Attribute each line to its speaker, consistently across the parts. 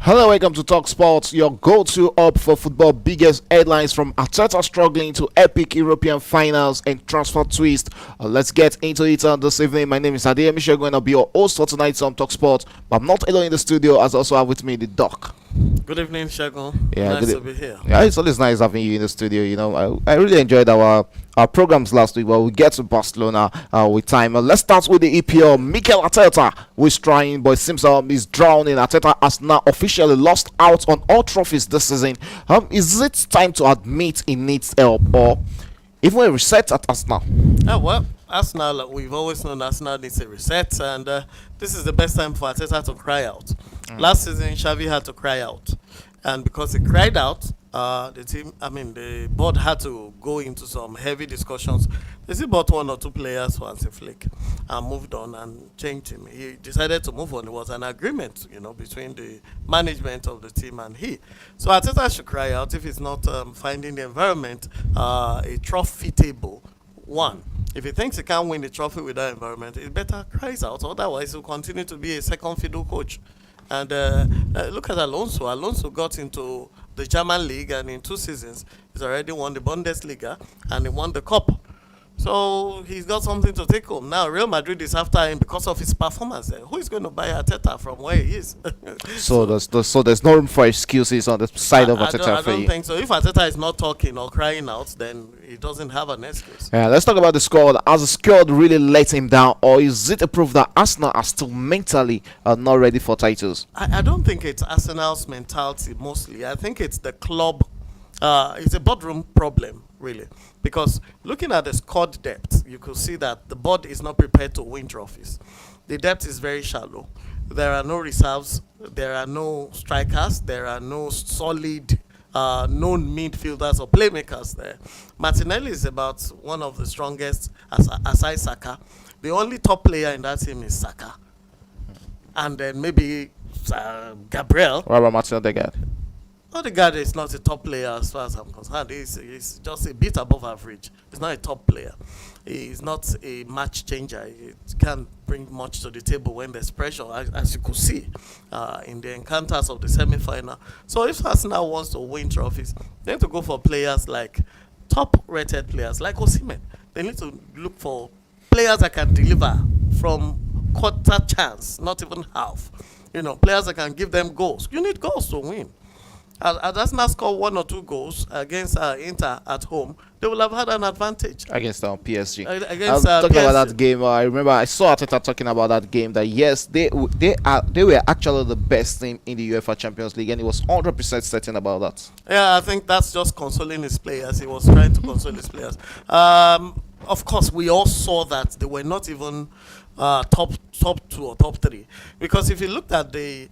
Speaker 1: Hello, welcome to Talk Sports, your go-to up for football. Biggest headlines from Arteta struggling to epic European finals and transfer twist. Let's get into it this evening. My name is Adeyemi Michelle, going to be your host for tonight's Talk Sports. But I'm not alone in the studio, as I also have with me the doc.
Speaker 2: Good evening, Shagun.
Speaker 1: Yeah,
Speaker 2: nice to be here.
Speaker 1: Yeah, it's always nice having you in the studio. You know, I really enjoyed our programs last week. Well, we get to Barcelona with time. Let's start with the EPL. Mikel Arteta was trying, but it seems he's drowning. Arteta has now officially lost out on all trophies this season. Is it time to admit he needs help, or even a reset at Arsenal?
Speaker 2: Well, Arsenal, we've always known Arsenal needs a reset, and this is the best time for Arteta to cry out. Last season, Xavi had to cry out, and because he cried out, the board had to go into some heavy discussions. They still bought one or two players for Hansi Flick and moved on and changed him. He decided to move on. It was an agreement, between the management of the team and he. So Arteta should cry out if he's not finding the environment a trophy-table one. If he thinks he can't win the trophy with that environment, it better cries out. Otherwise, he'll continue to be a second fiddle coach. And look at Alonso. Alonso got into the German league, and in 2 seasons, he's already won the Bundesliga and he won the cup. So he's got something to take home. Now, Real Madrid is after him because of his performance. Who is going to buy Arteta from where he is?
Speaker 1: So there's no room for excuses on the side of Arteta.
Speaker 2: I don't think so. If Arteta is not talking or crying out, then he doesn't have an excuse.
Speaker 1: Yeah, let's talk about the squad. Has the squad really let him down, or is it a proof that Arsenal are still mentally not ready for titles?
Speaker 2: I don't think it's Arsenal's mentality mostly. I think it's the club. It's a boardroom problem, really. Because looking at the squad depth, you could see that the board is not prepared to win trophies. The depth is very shallow. There are no reserves. There are no strikers. There are no solid known midfielders or playmakers there. Martinelli is about one of the strongest, aside Saka. The only top player in that team is Saka. And then maybe Gabriel.
Speaker 1: What about Martin Odegaard?
Speaker 2: Odegaard is not a top player as far as I'm concerned. He's just a bit above average. He's not a top player. He's not a match changer. He can't bring much to the table when there's pressure, as you could see in the encounters of the semi-final. So if Arsenal wants to win trophies, they need to go for players like top-rated players like Osimhen. They need to look for players that can deliver from quarter chance, not even half. Players that can give them goals. You need goals to win. Had Arsenal scored 1 or 2 goals against Inter at home, they will have had an advantage
Speaker 1: against PSG.
Speaker 2: Against
Speaker 1: talking
Speaker 2: PSG.
Speaker 1: about that game, I remember I saw Arteta talking about that game. That yes, they were actually the best team in the UEFA Champions League, and he was 100% certain about that.
Speaker 2: Yeah, I think that's just consoling his players. He was trying to console his players. Of course, we all saw that they were not even top 2 or top 3, because if you looked at the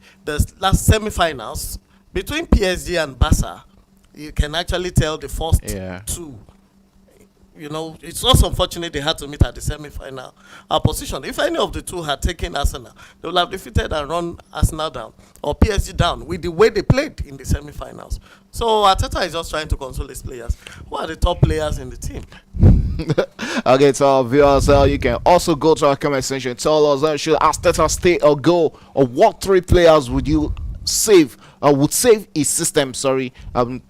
Speaker 2: last semi-finals. Between PSG and Barca, you can actually tell the first 2. It's also unfortunate they had to meet at the semi-final position. If any of the 2 had taken Arsenal, they would have defeated and run Arsenal down or PSG down with the way they played in the semi-finals. So Arteta is just trying to console his players. Who are the top players in the team?
Speaker 1: Okay, so our viewers, you can also go to our comment section and tell us, should Arteta stay or go, or what 3 players would you would save his system?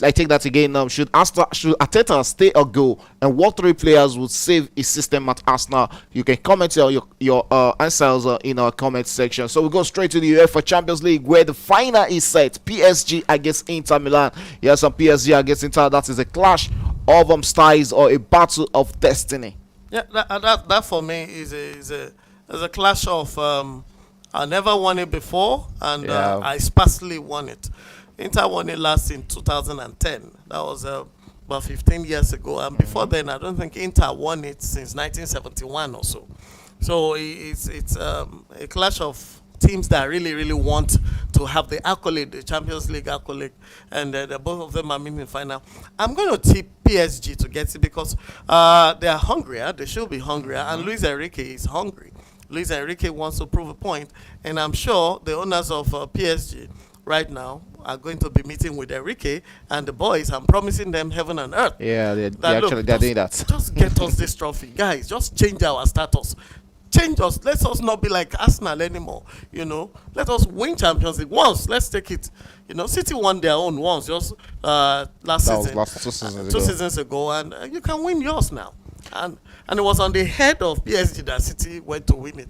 Speaker 1: I take that again. Should Arteta stay or go, and what 3 players would save his system at Arsenal? You can comment your answers in our comment section. So we go straight to the UEFA Champions League, where the final is set. PSG against Inter Milan. Yes, PSG against Inter. That is a clash of styles, or a battle of destiny.
Speaker 2: Yeah, that for me is a clash of. I never won it before, and I sparsely won it. Inter won it last in 2010. That was about 15 years ago. And before then, I don't think Inter won it since 1971 or so. So it's a clash of teams that really, really want to have the accolade, the Champions League accolade, and both of them are meeting the final. I'm going to tip PSG to get it because they are hungrier. They should be hungrier. And Luis Enrique is hungry. Luis Enrique wants to prove a point, and I'm sure the owners of PSG right now are going to be meeting with Enrique and the boys. I'm promising them heaven and earth.
Speaker 1: Yeah, they're doing that.
Speaker 2: Just get us this trophy, guys. Just change our status. change us. Let us not be like Arsenal anymore. Let us win Champions League once. Let's take it. City won their own once, just last
Speaker 1: That was
Speaker 2: season,
Speaker 1: last 2 seasons
Speaker 2: two
Speaker 1: ago.
Speaker 2: seasons ago, and you can win yours now. And it was on the head of PSG that City went to win it.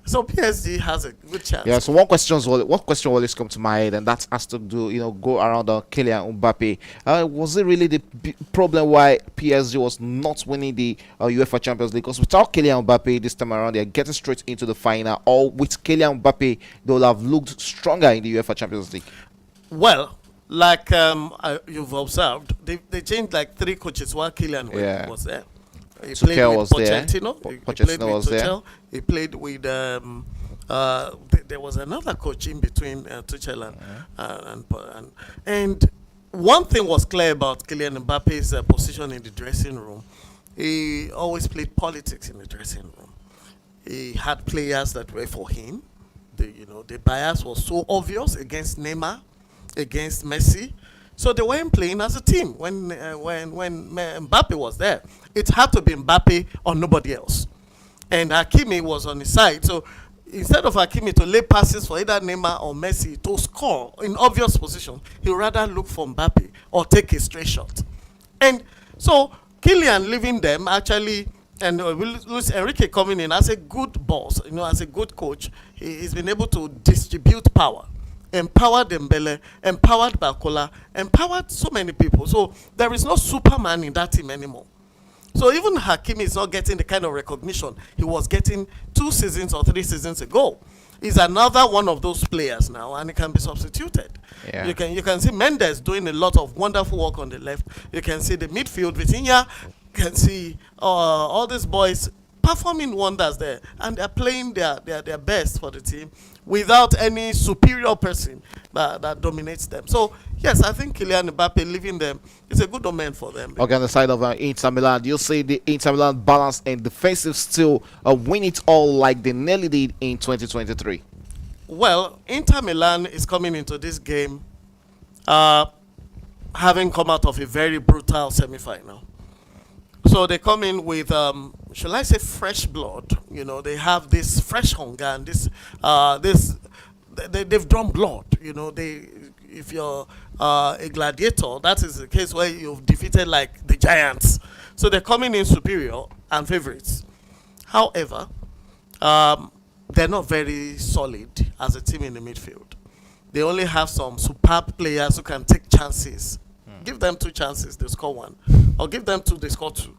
Speaker 2: So PSG has a good chance.
Speaker 1: Yeah, so one question always come to my head, and that has to do, go around Kylian Mbappe. Was it really the problem why PSG was not winning the UEFA Champions League? Because without Kylian Mbappe this time around, they're getting straight into the final. Or with Kylian Mbappe, they will have looked stronger in the UEFA Champions League.
Speaker 2: Well, like you've observed, they changed like 3 coaches while Kylian was there. He played
Speaker 1: Tuchel
Speaker 2: with
Speaker 1: was there.
Speaker 2: Pochettino. He played
Speaker 1: Pochettino was
Speaker 2: with
Speaker 1: there.
Speaker 2: Tuchel. He played with there was another coach in between Tuchel and one thing was clear about Kylian Mbappe's position in the dressing room. He always played politics in the dressing room. He had players that were for him. The bias was so obvious against Neymar, against Messi. So they weren't playing as a team when Mbappe was there. It had to be Mbappe or nobody else. And Hakimi was on his side. So instead of Hakimi to lay passes for either Neymar or Messi to score in obvious position, he would rather look for Mbappe or take a straight shot. And so Kylian leaving them actually, and Luis Enrique coming in as a good boss, as a good coach, he's been able to distribute power. Empowered Dembele, empowered Bakola, empowered so many people. So there is no Superman in that team anymore. So even Hakimi is not getting the kind of recognition he was getting 2 seasons or 3 seasons ago. He's another one of those players now, and he can be substituted.
Speaker 1: Yeah.
Speaker 2: You can see Mendes doing a lot of wonderful work on the left. You can see the midfield, Vitinha. You can see all these boys performing wonders there, and they're playing their best for the team without any superior person that dominates them. So yes, I think Kylian Mbappe leaving them is a good omen for them.
Speaker 1: Okay, on the side of Inter Milan, do you see the Inter Milan balance and defensive still win it all like they nearly did in 2023?
Speaker 2: Well, Inter Milan is coming into this game having come out of a very brutal semi-final. So they come in with, shall I say, fresh blood. They have this fresh hunger and they've drawn blood. If you're a gladiator, that is the case where you've defeated like the giants. So they're coming in superior and favorites. However, they're not very solid as a team in the midfield. They only have some superb players who can take chances. Give them 2 chances, they score 1. Or give them 2, they score 2.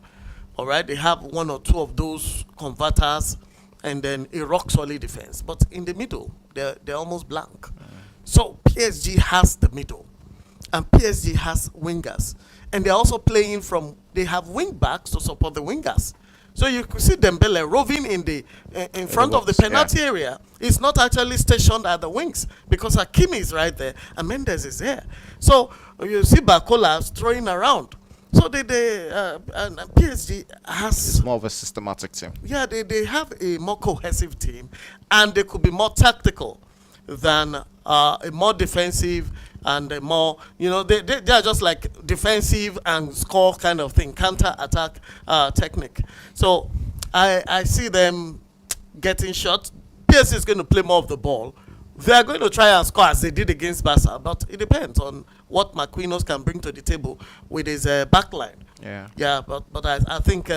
Speaker 2: All right, they have 1 or 2 of those converters, and then a rock solid defense. But in the middle, they're almost blank. So PSG has the middle, and PSG has wingers, and they're also playing they have wing backs to support the wingers. So you could see Dembele roving in front of the penalty area. He's not actually stationed at the wings because Hakimi is right there and Mendes is there. So you see Bakola throwing around. So and PSG has...
Speaker 1: It's more of a systematic team.
Speaker 2: Yeah, they have a more cohesive team, and they could be more tactical than a more defensive and a more, they are just like defensive and score kind of thing, counter-attack technique. So I see them getting shot. PSG is going to play more of the ball. They are going to try and score as they did against Barca, but it depends on what Marquinhos can bring to the table with his backline. Yeah, but I think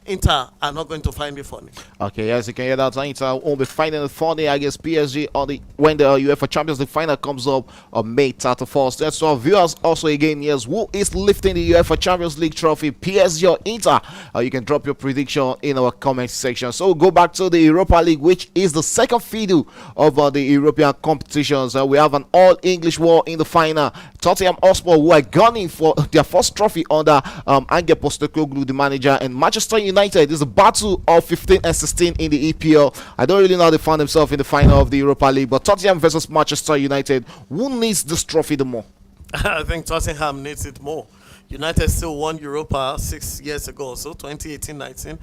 Speaker 2: Inter are not going to find it funny.
Speaker 1: Okay, yes, you can hear that. Inter won't be finding it funny against PSG when the UEFA Champions League final comes up on May 31st. That's our viewers also again. Yes, who is lifting the UEFA Champions League trophy, PSG or Inter? You can drop your prediction in our comment section. So we'll go back to the Europa League, which is the second fiddle of the European competitions. We have an all-English war in the final. Tottenham Hotspur, who are gunning for their first trophy under Ange Postecoglou, the manager, and Manchester United. This is a battle of 15 and 16 in the EPL. I don't really know how they found themselves in the final of the Europa League, but Tottenham versus Manchester United. Who needs this trophy the more?
Speaker 2: I think Tottenham needs it more. United still won Europa 6 years ago, so 2018-19.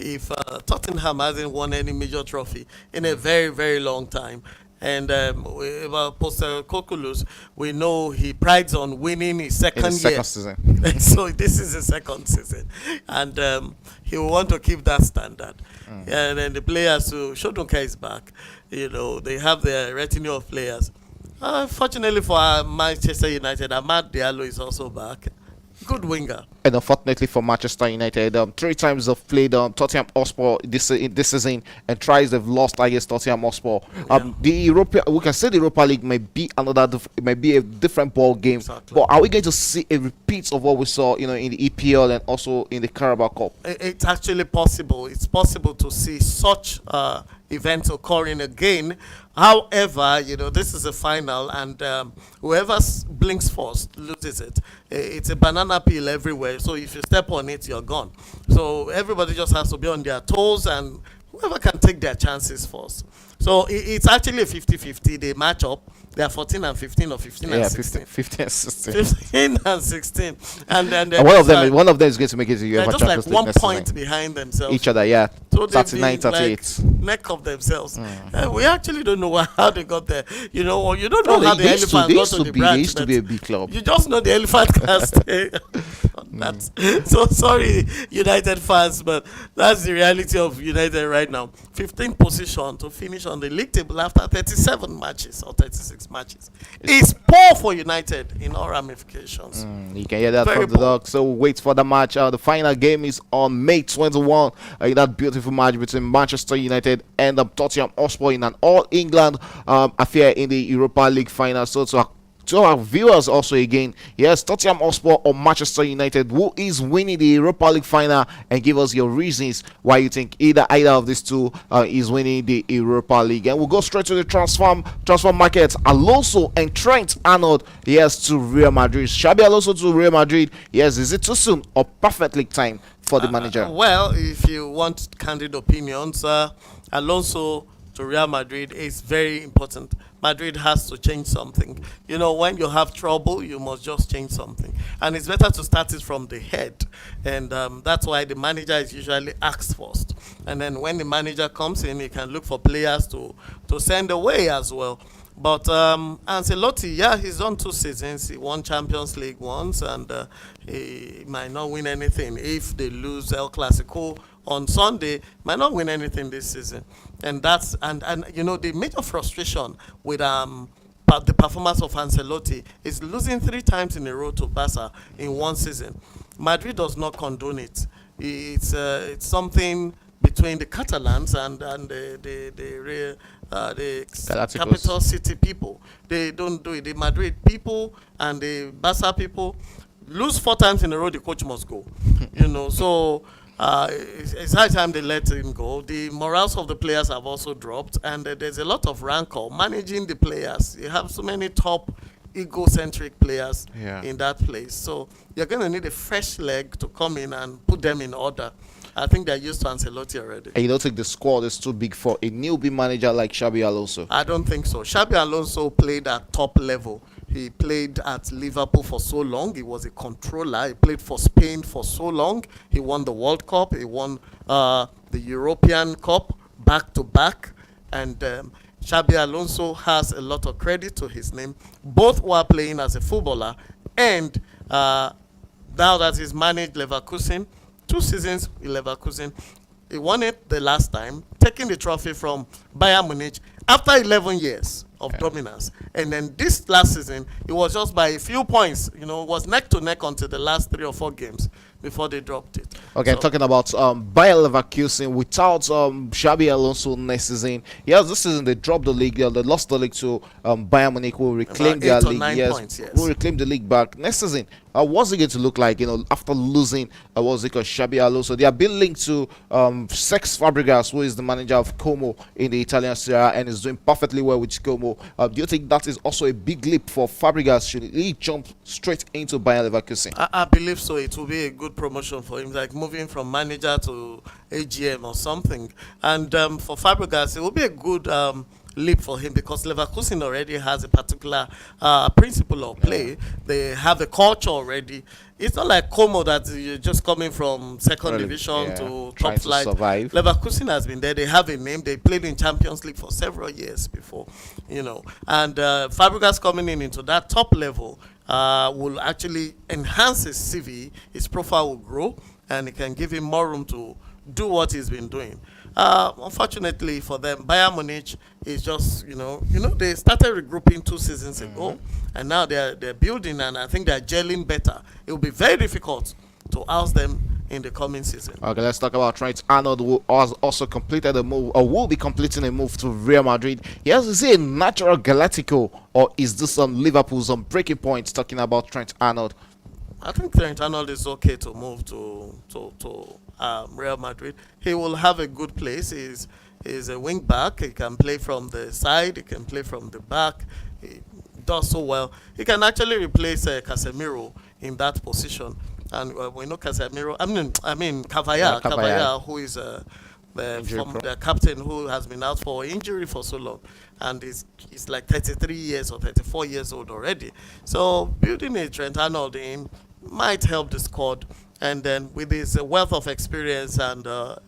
Speaker 2: If Tottenham hasn't won any major trophy in a very, very long time, And about Postecoglou, we know he prides on winning his
Speaker 1: In the
Speaker 2: second year.
Speaker 1: second season.
Speaker 2: So this is the second season, and he will want to keep that standard. And then the players who Shodunka is back, they have their retinue of players. Fortunately for Manchester United, Ahmad Diallo is also back. Good winger.
Speaker 1: And unfortunately for Manchester United, 3 times they've played Tottenham Hotspur this season, and twice they've lost against Tottenham Hotspur. We can say the Europa League may be may be a different ball game.
Speaker 2: Exactly.
Speaker 1: But are we going to see a repeat of what we saw, in the EPL and also in the Carabao Cup?
Speaker 2: It's actually possible. It's possible to see such events occurring again. However, this is a final, and whoever blinks first loses it. It's a banana peel everywhere. So if you step on it, you're gone. So everybody just has to be on their toes, and whoever can take their chances first. So it's actually a 50-50. They match up. They are 14 and 15 or 15 and 16.
Speaker 1: 15 and 16.
Speaker 2: 15 and 16. And then
Speaker 1: And one of them is going to make it to
Speaker 2: they're
Speaker 1: UEFA
Speaker 2: just
Speaker 1: Champions
Speaker 2: like
Speaker 1: League
Speaker 2: one
Speaker 1: next
Speaker 2: point
Speaker 1: season.
Speaker 2: behind themselves.
Speaker 1: Each other, yeah.
Speaker 2: So they've
Speaker 1: 39,
Speaker 2: been
Speaker 1: 38.
Speaker 2: like neck of themselves. We actually don't know how they got there. Or you don't know
Speaker 1: No,
Speaker 2: how
Speaker 1: they
Speaker 2: the
Speaker 1: used to-
Speaker 2: elephant
Speaker 1: they
Speaker 2: got
Speaker 1: used
Speaker 2: to
Speaker 1: to
Speaker 2: the
Speaker 1: be- they
Speaker 2: branch.
Speaker 1: used to
Speaker 2: but
Speaker 1: be a big club.
Speaker 2: You just know the elephant can stay. That's so sorry, United fans, but that's the reality of United right now. 15th position to finish on the league table after 37 matches or 36 matches. It's poor for United in all ramifications.
Speaker 1: You can hear that
Speaker 2: Very
Speaker 1: from the
Speaker 2: poor.
Speaker 1: dog. So wait for the match. The final game is on May 21. That beautiful match between Manchester United and Tottenham Hotspur in an All-England affair in the Europa League final. So to our viewers also again, yes, Tottenham Hotspur or Manchester United, who is winning the Europa League final, and give us your reasons why you think either of these two is winning the Europa League. And we'll go straight to the transfer market. Alonso and Trent Arnold, yes, to Real Madrid. Xabi Alonso to Real Madrid. Yes, is it too soon or perfectly timed for the manager?
Speaker 2: Well, if you want candid opinions, Alonso to Real Madrid is very important. Madrid has to change something. When you have trouble, you must just change something. And it's better to start it from the head. And that's why the manager is usually asked first. And then when the manager comes in, he can look for players to send away as well. But Ancelotti, yeah, he's done 2 seasons. He won Champions League once, and he might not win anything if they lose El Clasico on Sunday. Might not win anything this season, and that's and the major frustration with the performance of Ancelotti is losing 3 times in a row to Barca in 1 season. Madrid does not condone it. It's something between the Catalans and the capital city people. They don't do it. The Madrid people and the Barca people lose 4 times in a row. The coach must go. So it's high time they let him go. The morals of the players have also dropped, and there's a lot of rancor managing the players. You have so many top egocentric players in that place. So you're going to need a fresh leg to come in and put them in order. I think they're used to Ancelotti already.
Speaker 1: And you don't think the squad is too big for a newbie manager like Xabi Alonso?
Speaker 2: I don't think so. Xabi Alonso played at top level. He played at Liverpool for so long. He was a controller. He played for Spain for so long. He won the World Cup. He won the European Cup back to back. And Xabi Alonso has a lot of credit to his name, both while playing as a footballer and now that he's managed Leverkusen. 2 seasons in Leverkusen. He won it the last time, taking the trophy from Bayern Munich after 11 years of dominance. And then this last season, it was just by a few points. It was neck to neck until the last 3 or 4 games before they dropped it.
Speaker 1: Okay, so, talking about Bayer Leverkusen without Xabi Alonso next season. Yes, this season they dropped the league. They lost the league to Bayern Munich, who reclaimed their league.
Speaker 2: 9 points, yes.
Speaker 1: Who reclaimed the league back. Next season, what's it going to look like? After losing, what's it called, Xabi Alonso? They have been linked to Cesc Fabregas, who is the manager of Como in the Italian Serie A and is doing perfectly well with Como. Do you think that is also a big leap for Fabregas? Should he jump straight into Bayer Leverkusen?
Speaker 2: I believe so. It will be a good promotion for him, like moving from manager to AGM or something. And for Fabregas, it will be a good leap for him because Leverkusen already has a particular principle of play. They have a culture already. It's not like Como that you're just coming from second
Speaker 1: Really,
Speaker 2: division
Speaker 1: yeah,
Speaker 2: to
Speaker 1: trying
Speaker 2: top
Speaker 1: to
Speaker 2: flight.
Speaker 1: survive.
Speaker 2: Leverkusen has been there. They have a name. They played in Champions League for several years before, And Fabregas coming in into that top level will actually enhance his CV. His profile will grow, and it can give him more room to do what he's been doing. Unfortunately for them, Bayern Munich is just, they started regrouping 2 seasons ago, and now they're building, and I think they're gelling better. It will be very difficult to oust them in the coming season.
Speaker 1: Okay, let's talk about Trent Arnold, who has also completed a move, or will be completing a move to Real Madrid. Yes, is he a natural Galactico, or is this on Liverpool's breaking point? Talking about Trent Arnold.
Speaker 2: I think Trent Arnold is okay to move to Real Madrid. He will have a good place. He's a wing back. He can play from the side. He can play from the back. He does so well. He can actually replace Casemiro in that position. And we know Casemiro. I mean Cavalla. Cavalla, who is the captain who has been out for injury for so long, and he's like 33 years or 34 years old already. So building a Trent Arnold in might help the squad, and then with his wealth of experience and a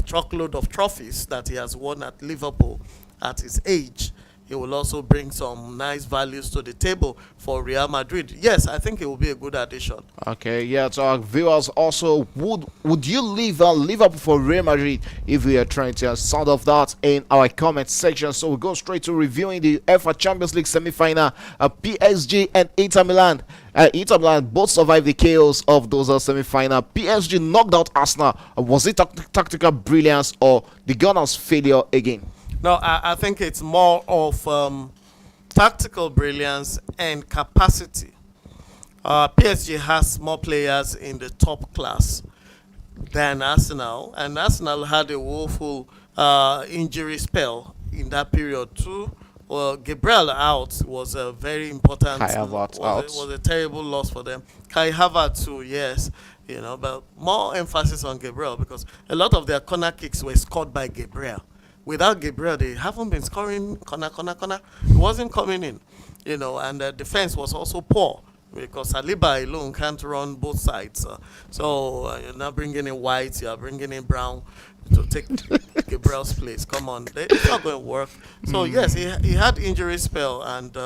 Speaker 2: truckload of trophies that he has won at Liverpool at his age, he will also bring some nice values to the table for Real Madrid. Yes, I think it will be a good addition.
Speaker 1: Okay, yeah, to our viewers also, would you leave Liverpool for Real Madrid if we are trying to sound of that in our comment section? So we go straight to reviewing the UEFA Champions League semi-final. PSG and Inter Milan. Inter Milan both survived the chaos of those semi-final. PSG knocked out Arsenal. Was it tactical brilliance or the Gunners' failure again?
Speaker 2: No, I think it's more of tactical brilliance and capacity. PSG has more players in the top class than Arsenal, and Arsenal had a woeful injury spell in that period too. Well, Gabriel out was a very important.
Speaker 1: Kai Havertz out.
Speaker 2: Was a terrible loss for them. Kai Havertz too, yes. But more emphasis on Gabriel because a lot of their corner kicks were scored by Gabriel. Without Gabriel, they haven't been scoring corner. It wasn't coming in, and the defense was also poor because Saliba alone can't run both sides. So you're not bringing in White, you're bringing in Brown to take Gabriel's place. Come on, it's not going to work. So yes, he had injury spell, and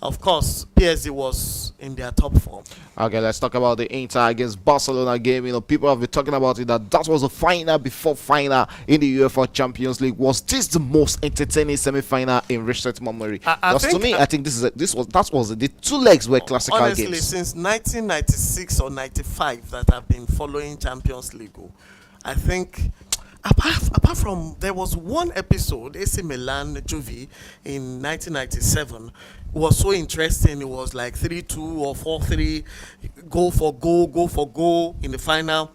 Speaker 2: of course PSG was in their top form.
Speaker 1: Okay, let's talk about the Inter against Barcelona game. People have been talking about it that was a final before final in the UEFA Champions League. Was this the most entertaining semi-final in recent memory? Because to me, I think that was it. The 2 legs were classical
Speaker 2: honestly,
Speaker 1: games.
Speaker 2: Since 1996 or 95 that I've been following Champions League, I think. Apart from, there was one episode, AC Milan Juve in 1997, was so interesting. It was like 3-2 or 4-3, goal for goal in the final.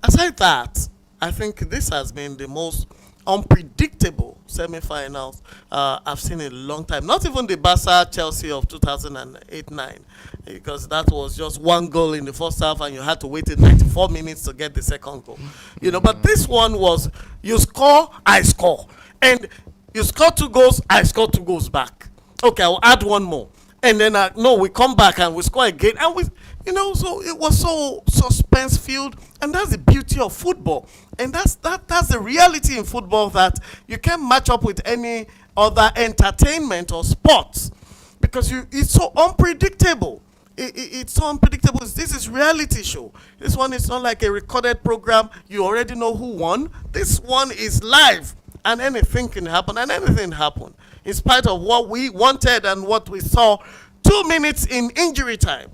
Speaker 2: Aside that, I think this has been the most unpredictable semi-finals I've seen in a long time. Not even the Barca Chelsea of 2008-9, because that was just 1 goal in the first half and you had to wait 94 minutes to get the second goal. But this one was you score, I score, and you score 2 goals, I score 2 goals back. Okay, I'll add 1 more, and then no, we come back and we score again, and we. So it was so suspense filled, and that's the beauty of football, and that's the reality in football that you can't match up with any other entertainment or sports because it's so unpredictable. It's so unpredictable. This is reality show. This one is not like a recorded program. You already know who won. This one is live, and anything can happen, and anything happened in spite of what we wanted and what we saw. 2 minutes in injury time.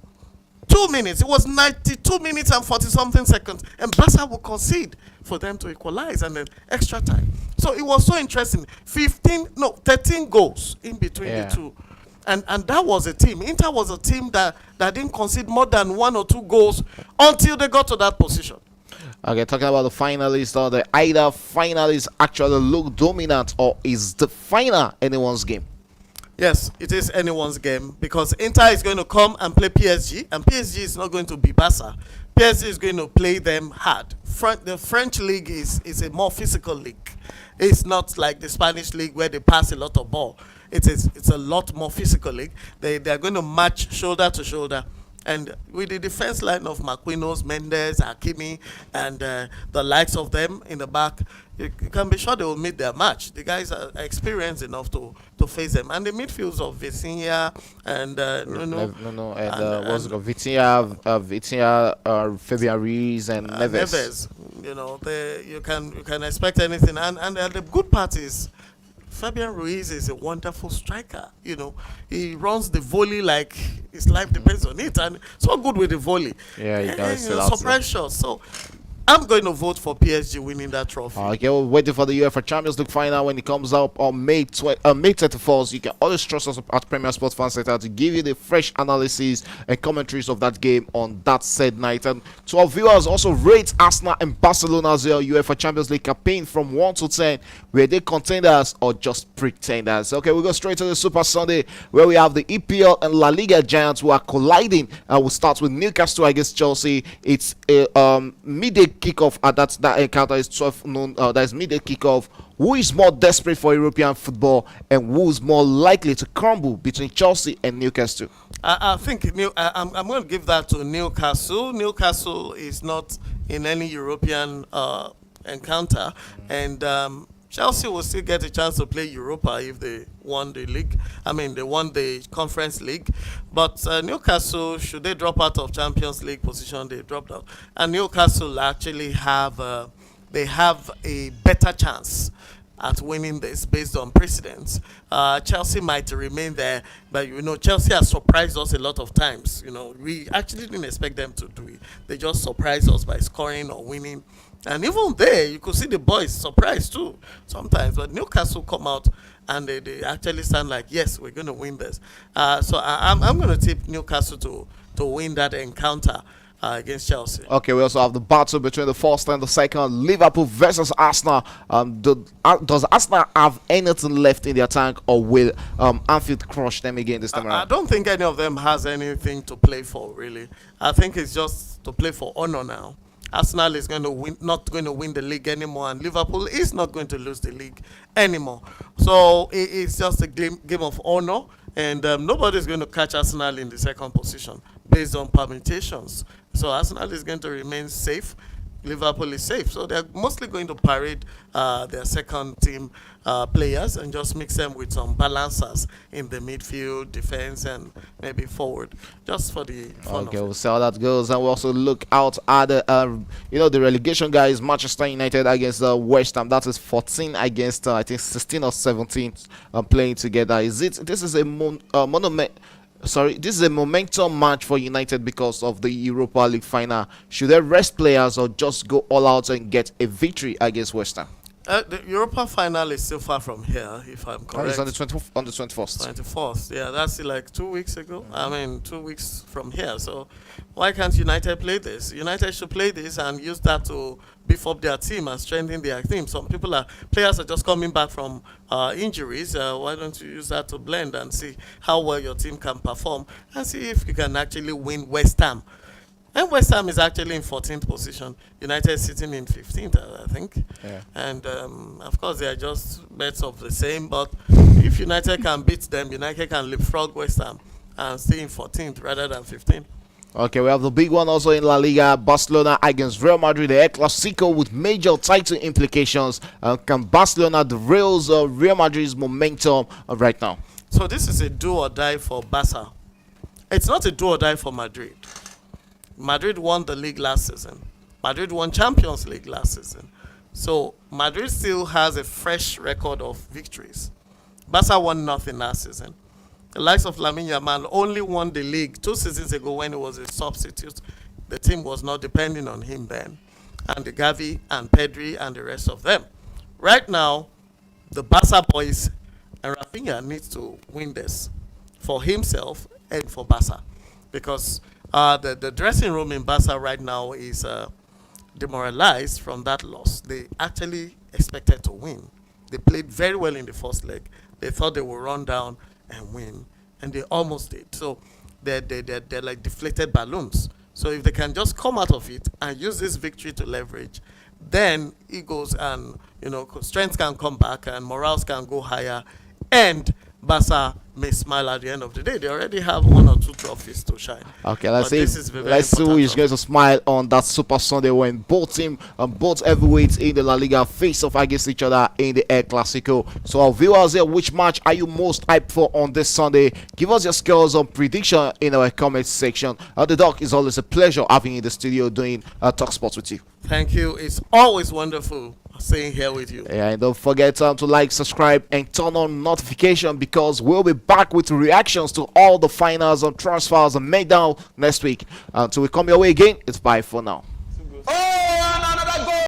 Speaker 2: 2 minutes. It was 92 minutes and 40-something seconds. And Barca will concede for them to equalize and then extra time. So it was so interesting. 13 goals in between the two. And that was a team. Inter was a team that didn't concede more than 1 or 2 goals until they got to that position.
Speaker 1: Okay, talking about the finalists, or the either finalists actually look dominant, or is the final anyone's game?
Speaker 2: Yes, it is anyone's game because Inter is going to come and play PSG, and PSG is not going to be Barca. PSG is going to play them hard. The French league is a more physical league. It's not like the Spanish league where they pass a lot of ball. It's a lot more physical league. They're going to match shoulder to shoulder. And with the defense line of Marquinhos, Mendes, Hakimi, and the likes of them in the back, you can be sure they will meet their match. The guys are experienced enough to face them. And the midfields of Vitinha and
Speaker 1: No, and what's it
Speaker 2: and
Speaker 1: called? Vitinha, Fabian Ruiz, and Neves.
Speaker 2: Neves, you can expect anything. And the good part is Fabian Ruiz is a wonderful striker. He runs the volley like his life depends on it, and so good with the volley.
Speaker 1: Yeah, he does.
Speaker 2: Surprise shots. So I'm going to vote for PSG winning that trophy.
Speaker 1: Okay, we're waiting for the UEFA Champions League final when it comes up on May 31st. You can always trust us at Premier Sports Fan Center to give you the fresh analysis and commentaries of that game on that said night. And to our viewers, also rate Arsenal and Barcelona's UEFA Champions League campaign from 1 to 10. Were they contenders or just pretenders? Okay, we go straight to the Super Sunday where we have the EPL and La Liga giants who are colliding. We'll start with Newcastle against Chelsea. It's a midday kickoff. That encounter is 12 noon. That is midday kickoff. Who is more desperate for European football and who is more likely to crumble between Chelsea and Newcastle?
Speaker 2: I think I'm going to give that to Newcastle. Newcastle is not in any European encounter, and Chelsea will still get a chance to play Europa if they won the league. I mean, they won the Conference League. But Newcastle, should they drop out of Champions League position, they dropped out. And Newcastle actually have a better chance at winning this based on precedents. Chelsea might remain there, but Chelsea has surprised us a lot of times. We actually didn't expect them to do it. They just surprised us by scoring or winning. And even there, you could see the boys surprised too sometimes. But Newcastle come out and they actually stand like, yes, we're going to win this. So I'm going to tip Newcastle to win that encounter against Chelsea.
Speaker 1: Okay, we also have the battle between the first and the second, Liverpool versus Arsenal. Does Arsenal have anything left in their tank, or will Anfield crush them again this time around?
Speaker 2: I don't think any of them has anything to play for, really. I think it's just to play for honor now. Arsenal is not going to win the league anymore, and Liverpool is not going to lose the league anymore. So it's just a game of honor, and nobody's going to catch Arsenal in the second position based on permutations. So Arsenal is going to remain safe. Liverpool is safe. So they're mostly going to parade their second team players and just mix them with some balancers in the midfield, defense, and maybe forward, just for the fun
Speaker 1: Okay,
Speaker 2: of
Speaker 1: we'll
Speaker 2: it.
Speaker 1: see how that goes, and we'll also look out at the relegation guys. Manchester United against West Ham. That is 14 against I think 16 or 17 playing together. This is a monument. Sorry, this is a momentum match for United because of the Europa League final. Should they rest players or just go all out and get a victory against West Ham?
Speaker 2: The Europa final is still far from here, if I'm correct.
Speaker 1: It's on the 21st.
Speaker 2: 24th. Yeah, that's like 2 weeks ago. I mean, 2 weeks from here. So why can't United play this? United should play this and use that to beef up their team and strengthen their team. Players are just coming back from injuries. Why don't you use that to blend and see how well your team can perform and see if you can actually win West Ham? And West Ham is actually in 14th position. United is sitting in 15th, I think.
Speaker 1: Yeah.
Speaker 2: And of course, they are just bets of the same. But if United can beat them, United can leapfrog West Ham and stay in 14th rather than 15th.
Speaker 1: Okay, we have the big one also in La Liga. Barcelona against Real Madrid, the El Clasico with major title implications. Can Barcelona derail Real Madrid's momentum right now?
Speaker 2: So this is a do or die for Barca. It's not a do or die for Madrid. Madrid won the league last season. Madrid won Champions League last season. So Madrid still has a fresh record of victories. Barca won nothing last season. The likes of Lamine Yamal only won the league 2 seasons ago when he was a substitute. The team was not depending on him then. And the Gavi and Pedri and the rest of them. Right now, the Barca boys and Rafinha needs to win this for himself and for Barca. Because the dressing room in Barca right now is demoralized from that loss. They actually expected to win. They played very well in the first leg. They thought they would run down and win, and they almost did. So they're like deflated balloons. So if they can just come out of it and use this victory to leverage, then egos and strength can come back and morals can go higher, and Barca may smile at the end of the day. They already have one or two trophies to shine.
Speaker 1: Okay, let's
Speaker 2: But
Speaker 1: see.
Speaker 2: this is very
Speaker 1: Let's see who
Speaker 2: important
Speaker 1: is going to smile on that Super Sunday when both team and both heavyweights in the La Liga face off against each other in the El Clasico. So our viewers here, which match are you most hyped for on this Sunday? Give us your scores on prediction in our comment section. The doc, is always a pleasure having you in the studio doing Talk Sports with you.
Speaker 2: Thank you. It's always wonderful staying here with you.
Speaker 1: Yeah, and don't forget to like, subscribe, and turn on notification because we'll be back with reactions to all the finals and transfers and make down next week. Until we come your way again, it's bye for now.